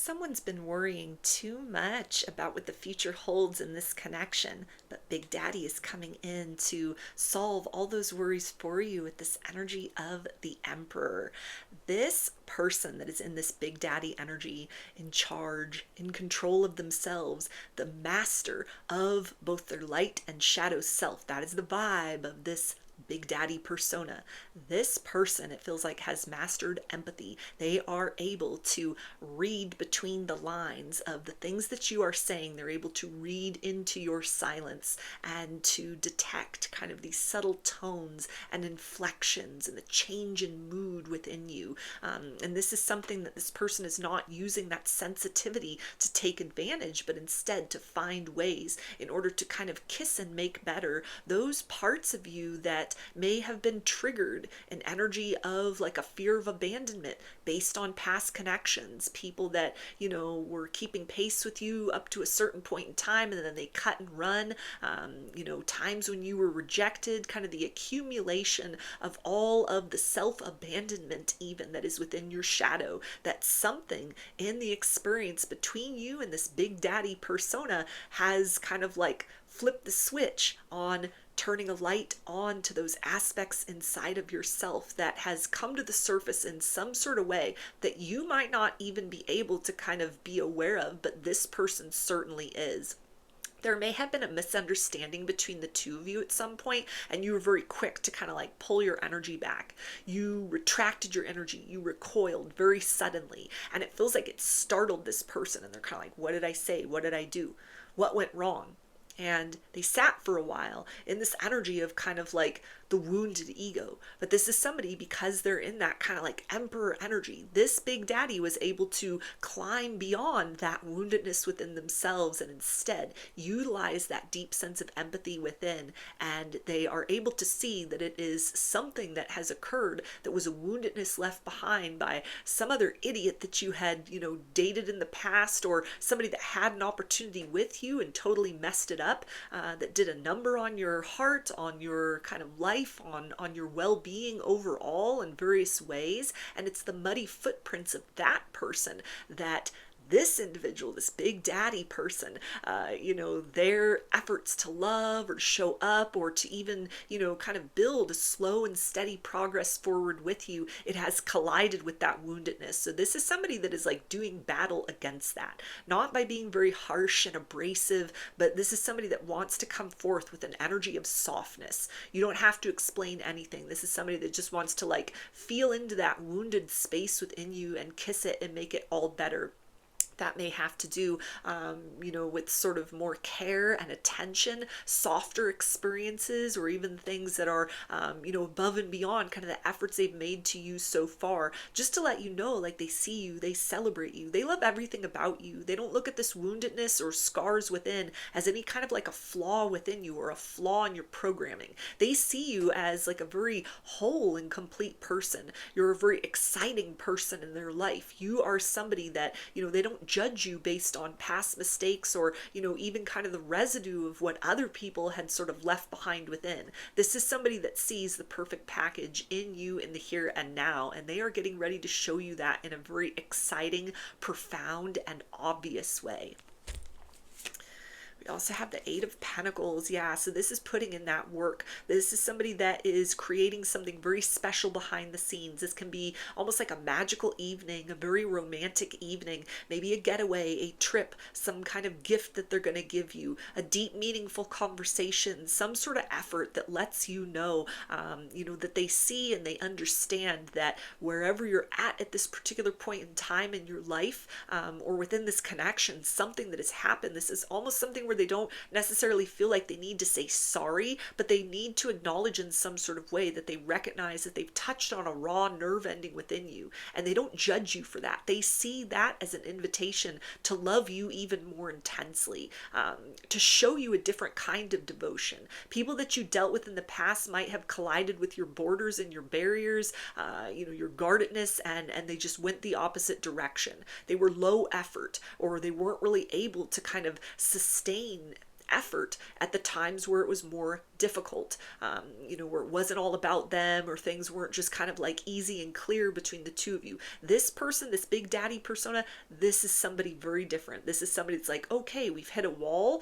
Someone's been worrying too much about what the future holds in this connection, but Big Daddy is coming in to solve all those worries for you with this energy of the Emperor. This person that is in this Big Daddy energy, in charge, in control of themselves, the master of both their light and shadow self. That is the vibe of this Big Daddy persona. This person, it feels like, has mastered empathy. They are able to read between the lines of the things that you are saying. They're able to read into your silence and to detect kind of these subtle tones and inflections and the change in mood within you. And this is something that this person is not using that sensitivity to take advantage, but instead to find ways in order to kind of kiss and make better those parts of you that may have been triggered, an energy of like a fear of abandonment based on past connections, people that, were keeping pace with you up to a certain point in time and then they cut and run, times when you were rejected, kind of the accumulation of all of the self-abandonment even that is within your shadow. That something in the experience between you and this Big Daddy persona has kind of like flipped the switch on turning a light on to those aspects inside of yourself that has come to the surface in some sort of way that you might not even be able to kind of be aware of, but this person certainly is. There may have been a misunderstanding between the two of you at some point, and you were very quick to kind of like pull your energy back. You retracted your energy, you recoiled very suddenly, and it feels like it startled this person, and they're kind of like, what did I say? What did I do? What went wrong? And they sat for a while in this energy of kind of like the wounded ego. But this is somebody, because they're in that kind of like emperor energy, this Big Daddy was able to climb beyond that woundedness within themselves and instead utilize that deep sense of empathy within. And they are able to see that it is something that has occurred that was a woundedness left behind by some other idiot that you had, dated in the past, or somebody that had an opportunity with you and totally messed it up, that did a number on your heart, on your kind of life, on your well-being overall in various ways. And it's the muddy footprints of that person that this individual, this Big Daddy person, their efforts to love or show up or to even, kind of build a slow and steady progress forward with you, it has collided with that woundedness. So this is somebody that is like doing battle against that, not by being very harsh and abrasive, but this is somebody that wants to come forth with an energy of softness. You don't have to explain anything. This is somebody that just wants to like feel into that wounded space within you and kiss it and make it all better. That may have to do, with sort of more care and attention, softer experiences, or even things that are, above and beyond kind of the efforts they've made to you so far, just to let you know, like, they see you, they celebrate you, they love everything about you. They don't look at this woundedness or scars within as any kind of like a flaw within you or a flaw in your programming. They see you as like a very whole and complete person. You're a very exciting person in their life. You are somebody that, they don't judge you based on past mistakes or, even kind of the residue of what other people had sort of left behind within. This is somebody that sees the perfect package in you in the here and now, and they are getting ready to show you that in a very exciting, profound, and obvious way. We also have the Eight of Pentacles. Yeah, so this is putting in that work. This is somebody that is creating something very special behind the scenes. This can be almost like a magical evening, a very romantic evening, maybe a getaway, a trip, some kind of gift that they're going to give you, a deep, meaningful conversation, some sort of effort that lets you know, that they see and they understand that wherever you're at this particular point in time in your life, or within this connection, something that has happened. This is almost something where they don't necessarily feel like they need to say sorry, but they need to acknowledge in some sort of way that they recognize that they've touched on a raw nerve ending within you, and they don't judge you for that. They see that as an invitation to love you even more intensely, to show you a different kind of devotion. People that you dealt with in the past might have collided with your borders and your barriers, your guardedness, and they just went the opposite direction. They were low effort, or they weren't really able to kind of sustain effort at the times where it was more difficult, where it wasn't all about them, or things weren't just kind of like easy and clear between the two of you. This person, this big daddy persona, this is somebody very different. This is somebody that's like, okay, we've hit a wall,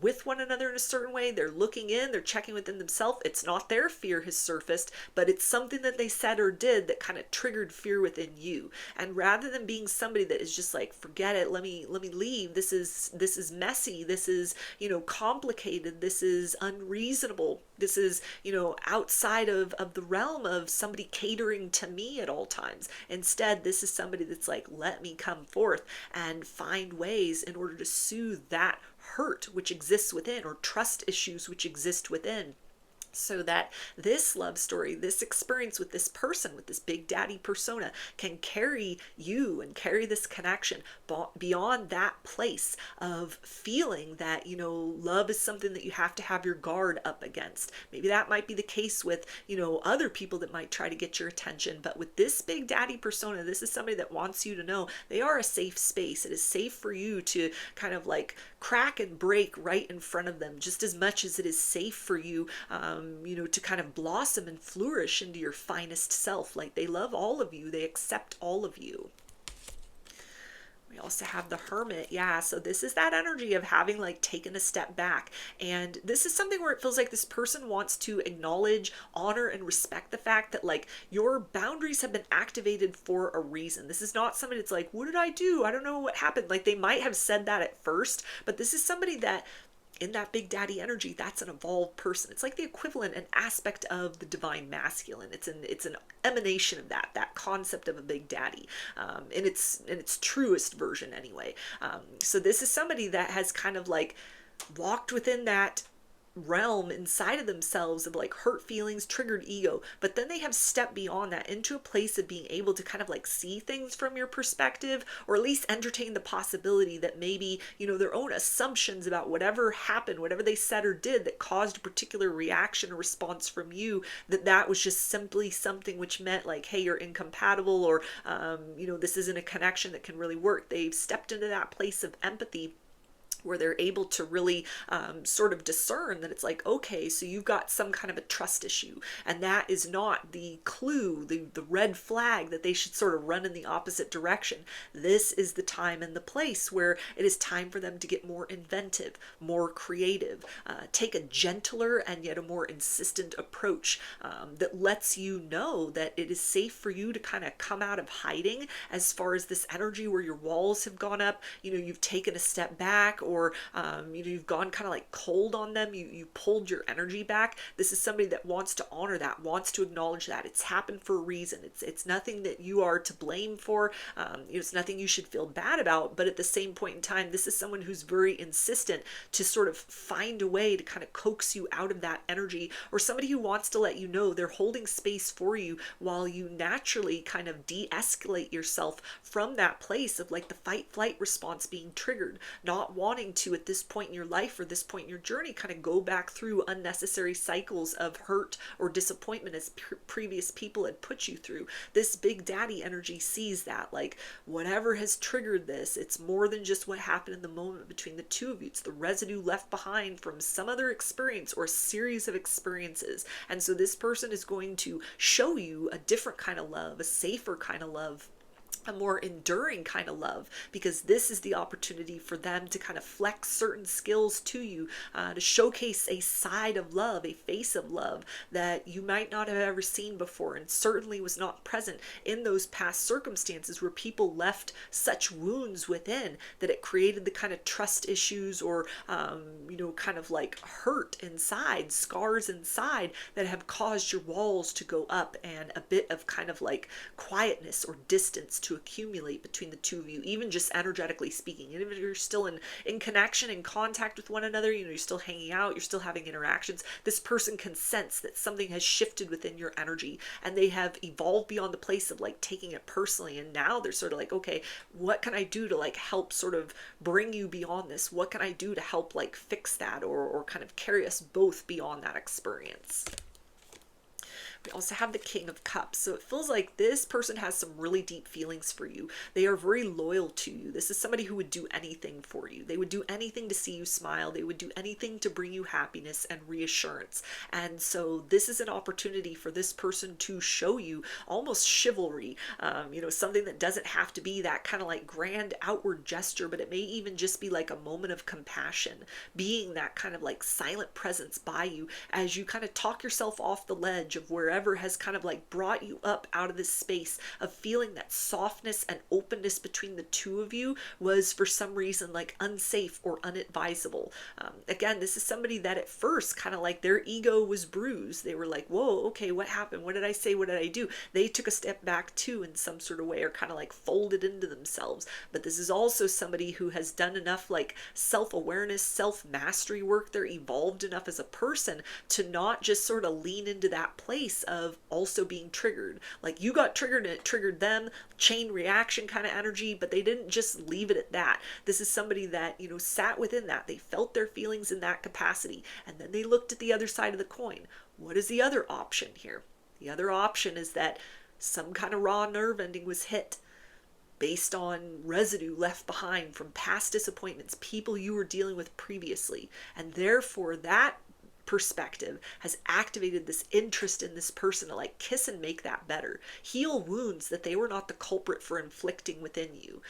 with one another in a certain way. They're looking in, they're checking within themselves. It's not their fear has surfaced, but it's something that they said or did that kind of triggered fear within you. And rather than being somebody that is just like, forget it, let me leave. This is messy. This is, complicated. This is unreasonable. This is, outside of the realm of somebody catering to me at all times. Instead, this is somebody that's like, let me come forth and find ways in order to soothe that hurt which exists within, or trust issues which exist within, so that this love story, this experience with this person, with this big daddy persona, can carry you and carry this connection beyond that place of feeling that, love is something that you have to have your guard up against. Maybe that might be the case with, other people that might try to get your attention. But with this big daddy persona, this is somebody that wants you to know they are a safe space. It is safe for you to kind of like crack and break right in front of them, just as much as it is safe for you, to kind of blossom and flourish into your finest self. Like, they love all of you. They accept all of you. We also have the hermit. Yeah, so this is that energy of having like taken a step back. And this is something where it feels like this person wants to acknowledge, honor, and respect the fact that like your boundaries have been activated for a reason. This is not somebody that's like, what did I do? I don't know what happened. Like, they might have said that at first, but this is somebody that in that big daddy energy, that's an evolved person. It's like the equivalent, an aspect of the divine masculine. It's an emanation of that concept of a big daddy, in its truest version anyway. So this is somebody that has kind of like walked within that realm inside of themselves of like hurt feelings, triggered ego, but then they have stepped beyond that into a place of being able to kind of like see things from your perspective, or at least entertain the possibility that maybe, their own assumptions about whatever happened, whatever they said or did that caused a particular reaction or response from you, that was just simply something which meant like, hey, you're incompatible, or this isn't a connection that can really work. They've stepped into that place of empathy where they're able to really sort of discern that it's like, okay, so you've got some kind of a trust issue, and that is not the clue, the red flag that they should sort of run in the opposite direction. This is the time and the place where it is time for them to get more inventive, more creative, take a gentler and yet a more insistent approach that lets you know that it is safe for you to kind of come out of hiding as far as this energy where your walls have gone up, you've taken a step back, or you've gone kind of like cold on them, you pulled your energy back. This is somebody that wants to honor that, wants to acknowledge that it's happened for a reason. It's nothing that you are to blame for. It's nothing you should feel bad about, but at the same point in time, this is someone who's very insistent to sort of find a way to kind of coax you out of that energy, or somebody who wants to let you know they're holding space for you while you naturally kind of de-escalate yourself from that place of like the fight flight response being triggered, not wanting to at this point in your life or this point in your journey kind of go back through unnecessary cycles of hurt or disappointment as previous people had put you through. This big daddy energy sees that like whatever has triggered this, it's more than just what happened in the moment between the two of you. It's the residue left behind from some other experience or series of experiences. And so this person is going to show you a different kind of love, a safer kind of love, a more enduring kind of love, because this is the opportunity for them to kind of flex certain skills to you, to showcase a side of love, a face of love that you might not have ever seen before, and certainly was not present in those past circumstances where people left such wounds within that it created the kind of trust issues or kind of like hurt inside, scars inside that have caused your walls to go up, and a bit of kind of like quietness or distance to accumulate between the two of you, even just energetically speaking. Even if you're still in connection, in contact with one another, you're still hanging out, you're still having interactions, this person can sense that something has shifted within your energy, and they have evolved beyond the place of like taking it personally, and now they're sort of like, okay, what can I do to like help sort of bring you beyond this? What can I do to help like fix that, or kind of carry us both beyond that experience? We also have the King of Cups. So it feels like this person has some really deep feelings for you. They are very loyal to you. This is somebody who would do anything for you. They would do anything to see you smile. They would do anything to bring you happiness and reassurance. And so this is an opportunity for this person to show you almost chivalry, something that doesn't have to be that kind of like grand outward gesture, but it may even just be like a moment of compassion, being that kind of like silent presence by you as you kind of talk yourself off the ledge of wherever has kind of like brought you up out of this space of feeling that softness and openness between the two of you was for some reason like unsafe or unadvisable. Again, this is somebody that at first kind of like their ego was bruised. They were like, whoa, okay, what happened? What did I say? What did I do? They took a step back too in some sort of way, or kind of like folded into themselves. But this is also somebody who has done enough like self-awareness, self-mastery work. They're evolved enough as a person to not just sort of lean into that place of also being triggered. Like you got triggered and it triggered them, chain reaction kind of energy, but they didn't just leave it at that. This is somebody that, sat within that. They felt their feelings in that capacity, and then they looked at the other side of the coin. What is the other option here? The other option is that some kind of raw nerve ending was hit based on residue left behind from past disappointments, people you were dealing with previously. And therefore, that perspective has activated this interest in this person to like kiss and make that better, heal wounds that they were not the culprit for inflicting within you.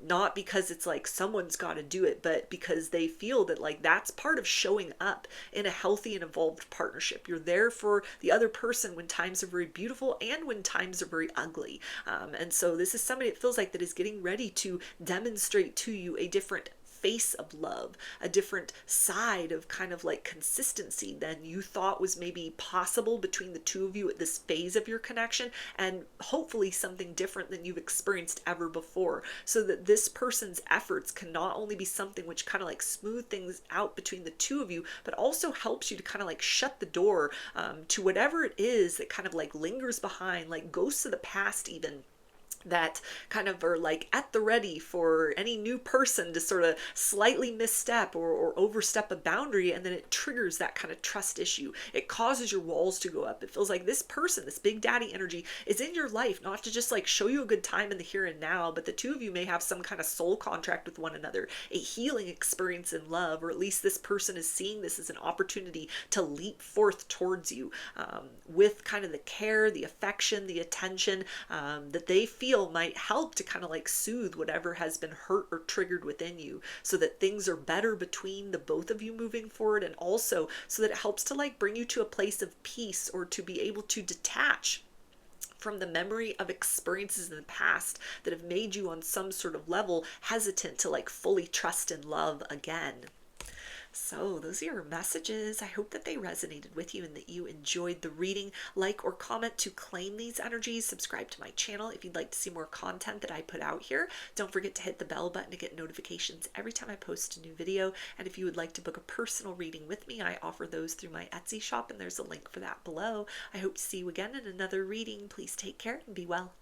Not because it's like someone's got to do it, but because they feel that like that's part of showing up in a healthy and evolved partnership. You're there for the other person when times are very beautiful and when times are very ugly. And so this is somebody that feels like that is getting ready to demonstrate to you a different face of love, a different side of kind of like consistency than you thought was maybe possible between the two of you at this phase of your connection, and hopefully something different than you've experienced ever before, so that this person's efforts can not only be something which kind of like smooth things out between the two of you, but also helps you to kind of like shut the door to whatever it is that kind of like lingers behind, like ghosts of the past even, that kind of are like at the ready for any new person to sort of slightly misstep or overstep a boundary, and then it triggers that kind of trust issue. It causes your walls to go up. It feels like this person, this big daddy energy, is in your life not to just like show you a good time in the here and now, but the two of you may have some kind of soul contract with one another, a healing experience in love, or at least this person is seeing this as an opportunity to leap forth towards you with kind of the care, the affection, the attention that they feel might help to kind of like soothe whatever has been hurt or triggered within you, so that things are better between the both of you moving forward, and also so that it helps to like bring you to a place of peace, or to be able to detach from the memory of experiences in the past that have made you on some sort of level hesitant to like fully trust and love again. So those are your messages. I hope that they resonated with you and that you enjoyed the reading. Like or comment to claim these energies. Subscribe to my channel if you'd like to see more content that I put out here. Don't forget to hit the bell button to get notifications every time I post a new video. And if you would like to book a personal reading with me, I offer those through my Etsy shop, and there's a link for that below. I hope to see you again in another reading. Please take care and be well.